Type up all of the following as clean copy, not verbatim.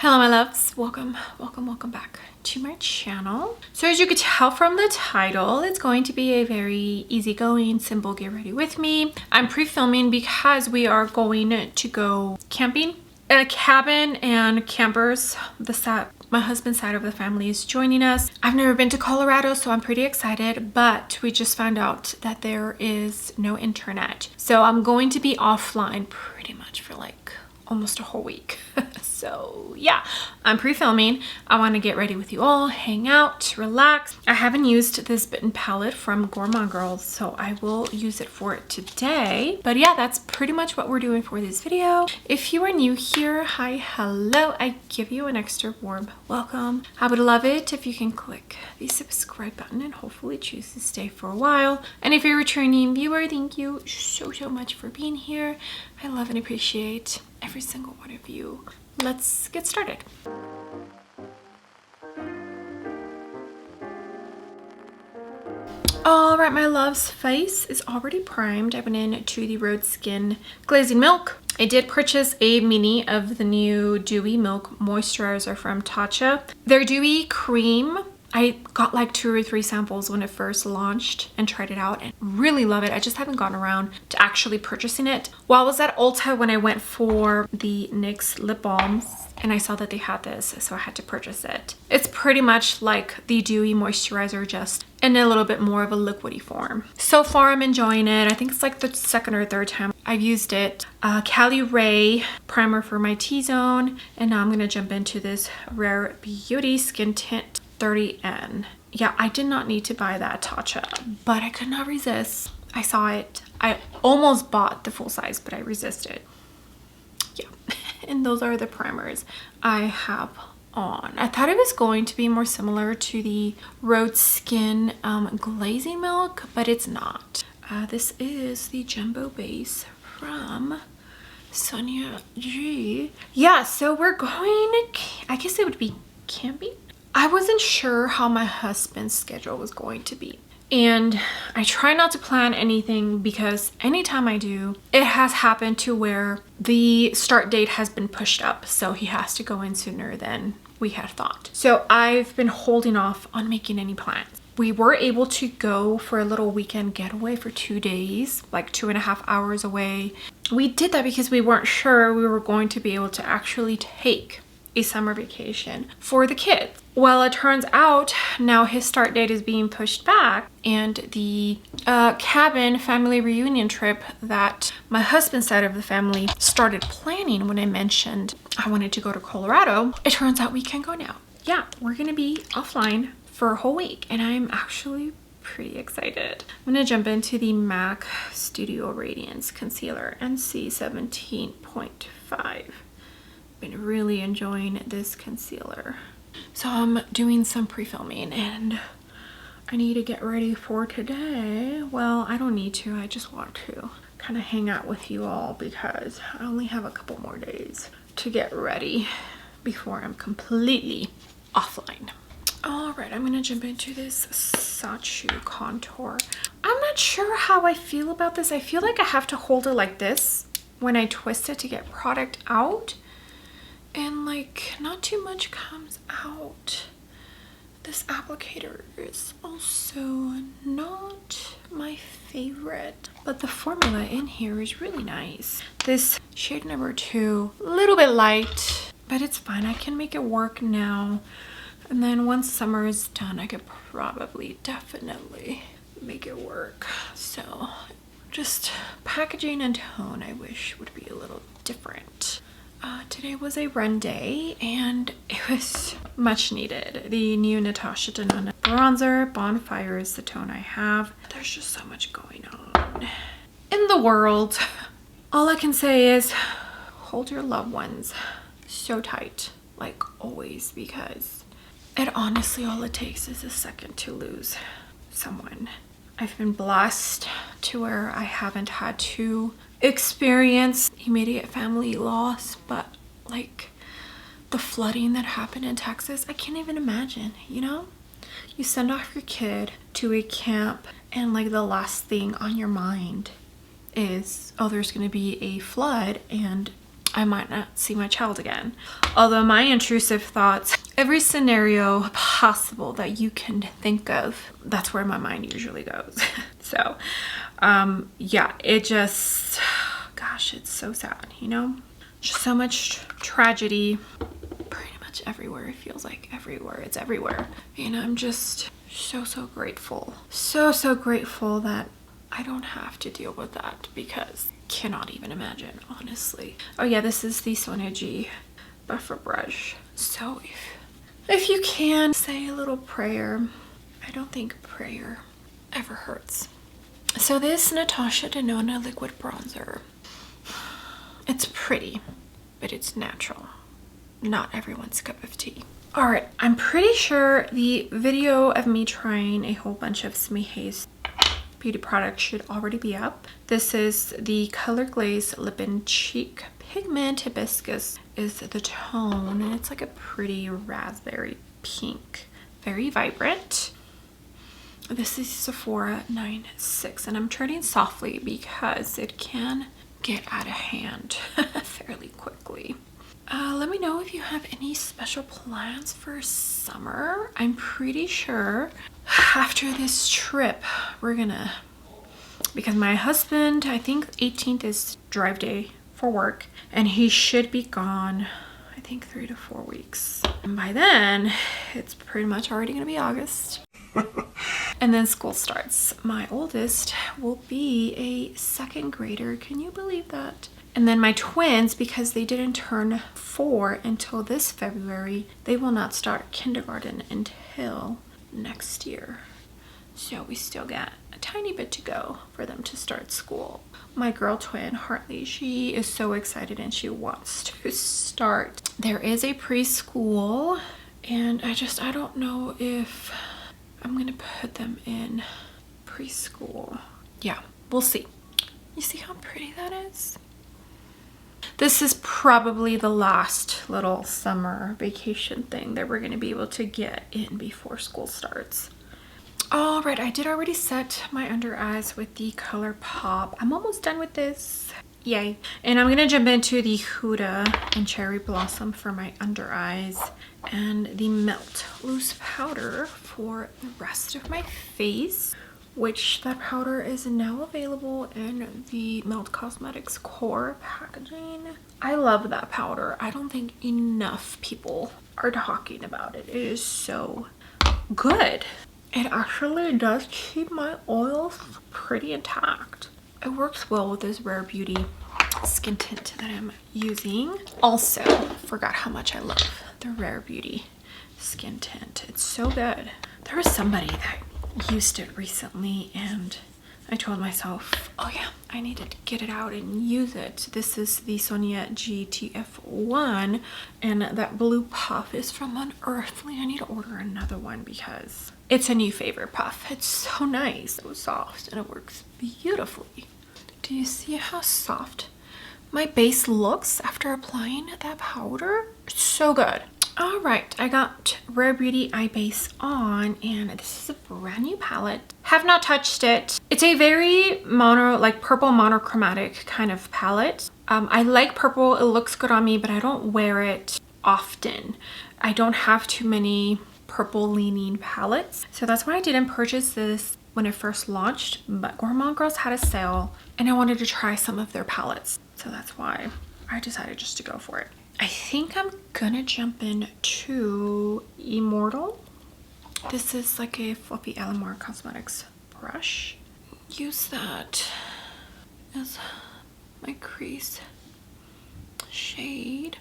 Hello my loves, welcome back to my channel. So as you could tell from the title, it's going to be a very easygoing, simple get ready with me. I'm pre-filming because we are going to go camping at a cabin and campers. My husband's side of the family is joining us. I've never been to Colorado, so I'm pretty excited, but we just found out that there is no internet. So I'm going to be offline pretty much for like almost a whole week. So yeah, I'm pre-filming. I want to get ready with you all, hang out, relax. I haven't used this Bitten palette from Gourmand Girls, so I will use it for it today. But yeah, that's pretty much what we're doing for this video. If you are new here, hi, hello. I give you an extra warm welcome. I would love it if you can click the subscribe button and hopefully choose to stay for a while. And if you're a returning viewer, thank you so much for being here. I love and appreciate every single one of you. Let's get started. All right, my love's face is already primed. I went into the Rose Skin Glazing Milk. I did purchase a mini of the new Dewy Milk Moisturizer from Tatcha. Their Dewy Cream, I got like 2 or 3 samples when it first launched and tried it out and really love it. I just haven't gotten around to actually purchasing it. Well, I was at Ulta when I went for the NYX lip balms and I saw that they had this, so I had to purchase it. It's pretty much like the Dewy Moisturizer, just in a little bit more of a liquidy form. So far, I'm enjoying it. I think it's like the second or third time I've used it. Caliray primer for my T-zone, and now I'm gonna jump into this Rare Beauty Skin Tint 30N. Yeah, I did not need to buy that Tatcha, but I could not resist. I saw it. I almost bought the full size, but I resisted. Yeah, and those are the primers I have on. I thought it was going to be more similar to the Rose Skin Glazing Milk, but it's not. This is the Jumbo Base from Sonia G. Yeah, so we're going, I guess it would be camping. I wasn't sure how my husband's schedule was going to be. And I try not to plan anything because anytime I do, it has happened to where the start date has been pushed up. So he has to go in sooner than we had thought. So I've been holding off on making any plans. We were able to go for a little weekend getaway for 2 days, like 2.5 hours away. We did that because we weren't sure we were going to be able to actually take a summer vacation for the kids. Well, it turns out now his start date is being pushed back, and the cabin family reunion trip that my husband's side of the family started planning when I mentioned I wanted to go to Colorado, it turns out we can go now. Yeah, we're gonna be offline for a whole week and I'm actually pretty excited. I'm gonna jump into the MAC Studio Radiance Concealer NC 17.5. Been really enjoying this concealer. So I'm doing some pre-filming and I need to get ready for today. Well, I don't need to, I just want to kind of hang out with you all because I only have a couple more days to get ready before I'm completely offline. All right, I'm gonna jump into this Sachu contour. I'm not sure how I feel about this. I feel like I have to hold it like this when I twist it to get product out. And like not too much comes out. This applicator is also not my favorite, but the formula in here is really nice. This shade number 2, a little bit light, but it's fine. I can make it work now. And then once summer is done, I could probably definitely make it work. So just packaging and tone I wish would be a little different. Today was a run day and it was much needed. The new Natasha Denona bronzer, Bonfire is the tone I have. There's just so much going on in the world. All I can say is hold your loved ones so tight, like always, because it honestly all it takes is a second to lose someone. I've been blessed to where I haven't had to experience immediate family loss, but like the flooding that happened in Texas, I can't even imagine, you know? You send off your kid to a camp and like the last thing on your mind is, oh, there's gonna be a flood and I might not see my child again. Although my intrusive thoughts, every scenario possible that you can think of, that's where my mind usually goes. So, yeah, it just, gosh, it's so sad, you know? Just so much tragedy pretty much everywhere. It feels like everywhere. It's everywhere. And I'm just so grateful. So grateful that I don't have to deal with that, because cannot even imagine, honestly. Oh yeah, this is the Sonia G buffer brush. So if you can say a little prayer, I don't think prayer ever hurts. So this Natasha Denona liquid bronzer, it's pretty, but it's natural. Not everyone's cup of tea. All right, I'm pretty sure the video of me trying a whole bunch of Simi Haze beauty products should already be up. This is the Color Glaze Lip and Cheek Pigment. Hibiscus is the tone, and it's like a pretty raspberry pink, very vibrant. This is Sephora 96, and I'm treading softly because it can get out of hand fairly quickly. Let me know if you have any special plans for summer. I'm pretty sure after this trip we're gonna, because my husband, I think 18th is drive day for work, and he should be gone, I think 3 to 4 weeks. And by then it's pretty much already gonna be August. And then school starts. My oldest will be a second grader. Can you believe that? And then my twins, because they didn't turn 4 until this February, they will not start kindergarten until next year. So we still got a tiny bit to go for them to start school. My girl twin, Hartley, she is so excited and she wants to start. There is a preschool, and I don't know if I'm gonna put them in preschool. Yeah, we'll see. You see how pretty that is? This is probably the last little summer vacation thing that we're going to be able to get in before school starts. All right, I did already set my under eyes with the Color Pop. I'm almost done with this. Yay. And I'm going to jump into the Huda and Cherry Blossom for my under eyes, and the Melt Loose Powder for the rest of my face, which that powder is now available in the Melt Cosmetics Core packaging. I love that powder. I don't think enough people are talking about it. It is so good. It actually does keep my oils pretty intact. It works well with this Rare Beauty skin tint that I'm using. Also, forgot how much I love the Rare Beauty skin tint. It's so good. There was somebody that used it recently, and I told myself, oh yeah, I need to get it out and use it. This is the Sonia GTF1, and that blue puff is from Unearthly. I need to order another one because it's a new favorite puff. It's so nice, so soft, and it works beautifully. Do you see how soft my base looks after applying that powder? It's so good. All right, I got Rare Beauty Eye Base on, and this is a brand new palette. Have not touched it. It's a very purple monochromatic kind of palette. I like purple. It looks good on me, but I don't wear it often. I don't have too many purple leaning palettes, so that's why I didn't purchase this when it first launched. But Gourmand Girls had a sale, and I wanted to try some of their palettes, so that's why I decided just to go for it. I think I'm gonna jump into Immortal. This is like a fluffy Alamar Cosmetics brush. Use that as my crease shade.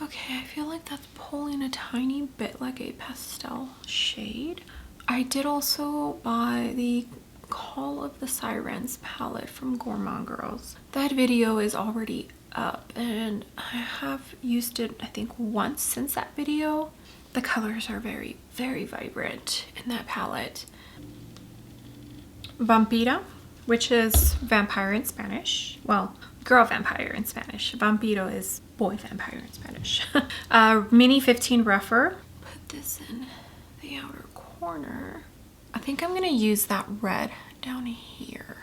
Okay, I feel like that's pulling a tiny bit like a pastel shade. I did also buy the Call of the Sirens palette from Gourmand Girls. That video is already up, and I have used it I think once since that video. The colors are very vibrant in that palette. Vampira, which is vampire in Spanish. Well, girl vampire in Spanish. Vampiro is boy vampire in Spanish. Mini 15 rougher. Put this in the outer corner. I think I'm gonna use that red down here.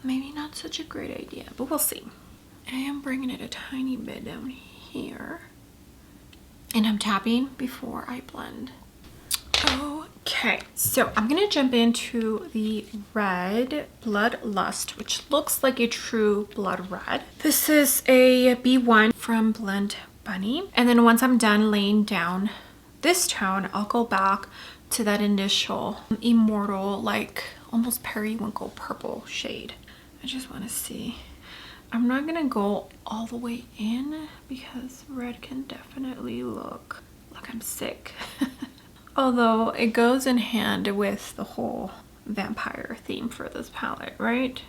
Maybe not such a great idea, but we'll see. I am bringing it a tiny bit down here. And I'm tapping before I blend. Okay, so I'm gonna jump into the red Bloodlust, which looks like a true blood red. This is a B1 from Blend Bunny. And then once I'm done laying down this tone, I'll go back to that initial immortal, like almost periwinkle purple shade. I just want to see. I'm not gonna go all the way in because red can definitely look like I'm sick. Although it goes in hand with the whole vampire theme for this palette, right?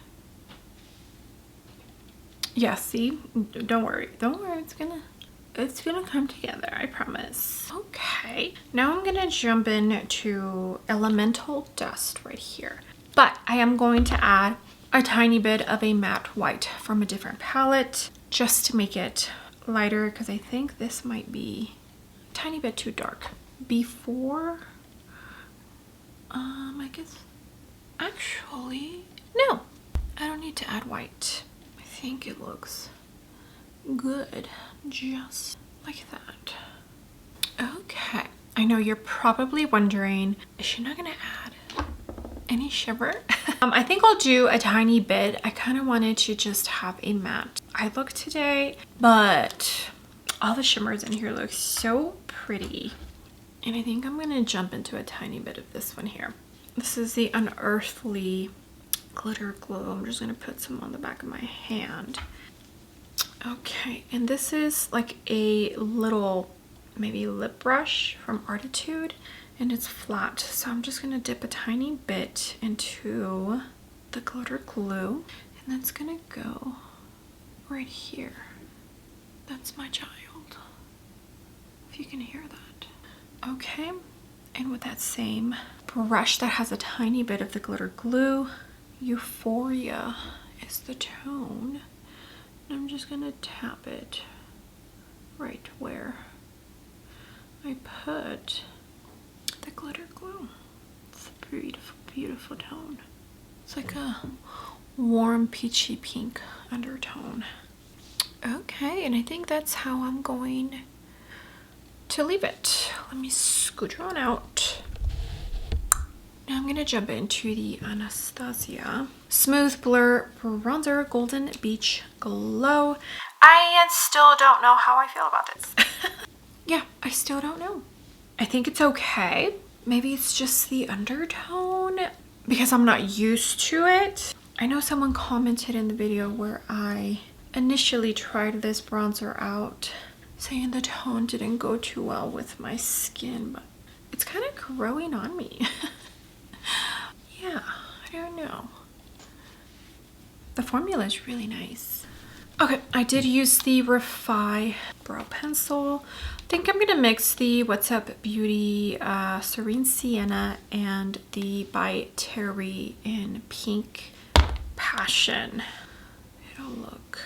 Yeah, see? Don't worry. Don't worry. It's gonna come together, I promise. Okay. Now I'm gonna jump into Elemental Dust right here. But I am going to add a tiny bit of a matte white from a different palette just to make it lighter, because I think this might be a tiny bit too dark. Before, I guess, actually, no, I don't need to add white. I think it looks good just like that. Okay, I know you're probably wondering, is she not gonna add any shimmer? I think I'll do a tiny bit. I kind of wanted to just have a matte eye look today, but all the shimmers in here look so pretty. And I think I'm gonna jump into a tiny bit of this one here. This is the Unearthly Glitter Glue. I'm just gonna put some on the back of my hand. Okay, and this is like a little maybe lip brush from Artitude, and it's flat. So I'm just gonna dip a tiny bit into the glitter glue, and that's gonna go right here. That's my child, if you can hear that. Okay, and with that same brush that has a tiny bit of the glitter glue, Euphoria is the tone. And I'm just gonna tap it right where I put the glitter glue. It's a beautiful, beautiful tone. It's like a warm peachy pink undertone. Okay, and I think that's how I'm going to leave it. Let me scooch on out. Now I'm gonna jump into the Anastasia Smooth Blur Bronzer Golden Beach Glow. I still don't know how I feel about this. Yeah, I still don't know. I think it's okay. Maybe it's just the undertone because I'm not used to it. I know someone commented in the video where I initially tried this bronzer out, saying the tone didn't go too well with my skin, but it's kind of growing on me. Yeah, I don't know. The formula is really nice. Okay, I did use the Refi brow pencil. I think I'm gonna mix the What's Up Beauty Serene Sienna and the by Terry in Pink Passion. It'll look.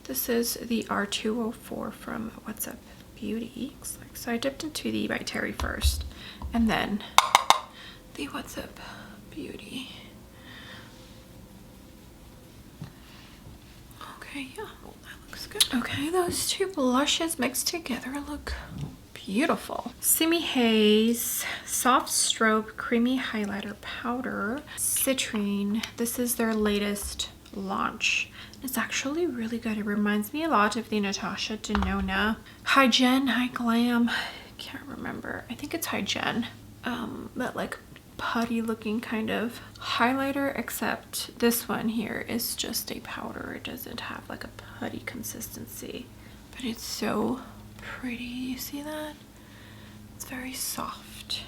This is the R204 from What's Up Beauty. Looks like. So I dipped into the by Terry first, and then the What's Up Beauty. Okay, yeah, well, that looks good. Okay, those two blushes mixed together look beautiful. Simi Haze Soft Strobe Creamy Highlighter Powder Citrine. This is their latest launch. It's actually really good. It reminds me a lot of the Natasha Denona Hygen, High Glam. I can't remember. I think it's Hygen. That like putty looking kind of highlighter, except this one here is just a powder. It doesn't have like a putty consistency, but it's so pretty. You see that? It's very soft.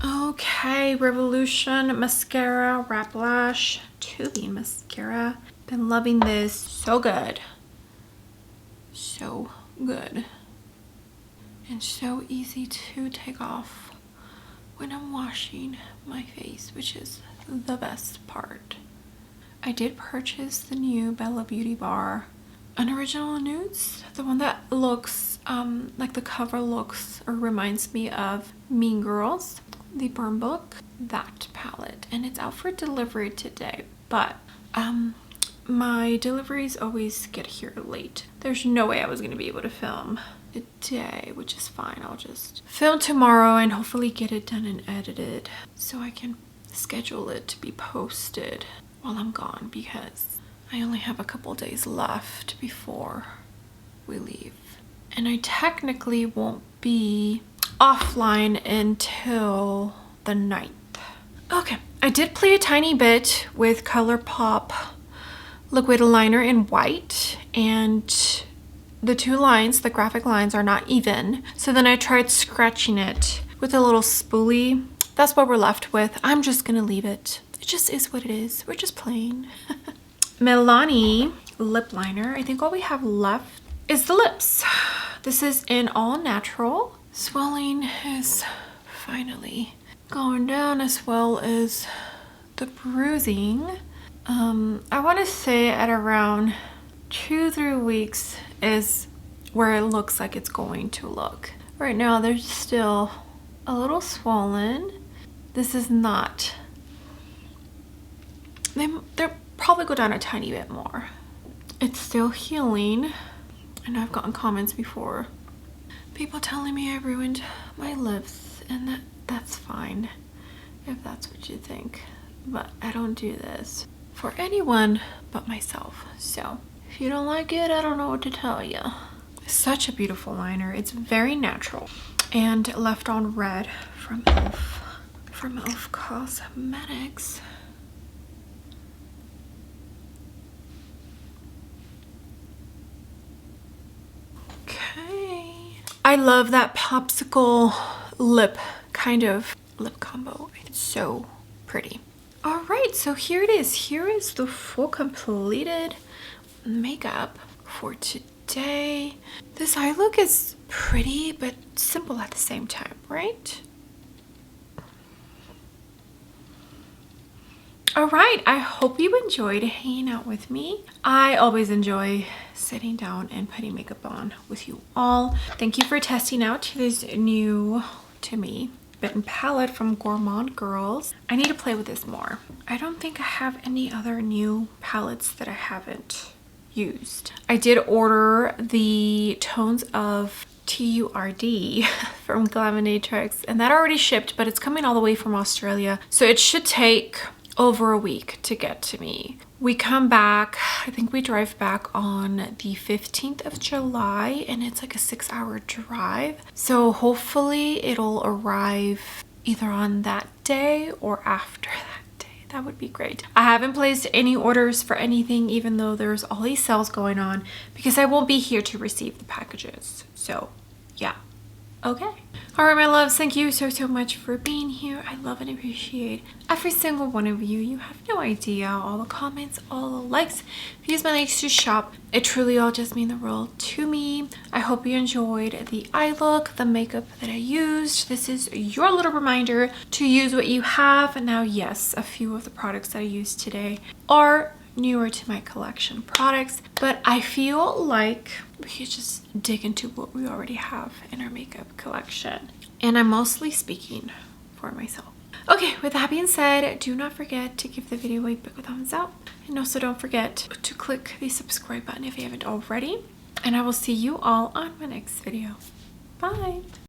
Okay, Revolution Mascara Wrap Lash Tubing Mascara. Been loving this. So good. So good. And so easy to take off when I'm washing my face, which is the best part. I did purchase the new Bella Beauty Bar Unoriginal Nudes, the one that looks like the cover looks or reminds me of Mean Girls, the Burn Book, that palette, and it's out for delivery today. But my deliveries always get here late. There's no way I was gonna be able to film today, which is fine. I'll just film tomorrow and hopefully get it done and edited so I can schedule it to be posted while I'm gone, because I only have a couple days left before we leave. And I technically won't be offline until the 9th. Okay, I did play a tiny bit with ColourPop liquid liner in white, and the two lines, the graphic lines, are not even. So then I tried scratching it with a little spoolie. That's what we're left with. I'm just gonna leave it. It just is what it is. We're just playing. Milani lip liner. I think all we have left is the lips. This is in all natural. Swelling is finally going down, as well as the bruising. I want to say at around 2-3 weeks is where it looks like it's going to look. Right now there's still a little swollen. This is not. They'll probably go down a tiny bit more. It's still healing. I know I've gotten comments before, people telling me I ruined my lips, and that's fine if that's what you think, but I don't do this for anyone but myself. So if you don't like it, I don't know what to tell you. Such a beautiful liner. It's very natural and left on red from Elf Cosmetics. Okay. I love that popsicle lip kind of lip combo. It's so pretty. All right, so here it is. Here is the full completed makeup for today. This eye look is pretty but simple at the same time, right? All right, I hope you enjoyed hanging out with me. I always enjoy sitting down and putting makeup on with you all. Thank you for testing out this new, to me, Bitten palette from Gourmand Girls. I need to play with this more. I don't think I have any other new palettes that I haven't used. I did order the tones of TURD from Glaminatrix, and that already shipped, but it's coming all the way from Australia, so it should take over a week to get to me. We come back, I think we drive back on the 15th of July, and it's like a 6-hour drive. So hopefully it'll arrive either on that day or after that day. That would be great. I haven't placed any orders for anything, even though there's all these sales going on, because I won't be here to receive the packages. So yeah. Okay. All right, my loves, thank you so much for being here. I love and appreciate every single one of you. You have no idea. All the comments, all the likes, views my likes to shop. It truly all just mean the world to me. I hope you enjoyed the eye look, the makeup that I used. This is your little reminder to use what you have. Now, yes, a few of the products that I used today are newer to my collection products, but I feel like we could just dig into what we already have in our makeup collection, and I'm mostly speaking for myself. Okay, with that being said, do not forget to give the video a big thumbs up, and also don't forget to click the subscribe button if you haven't already, and I will see you all on my next video. Bye.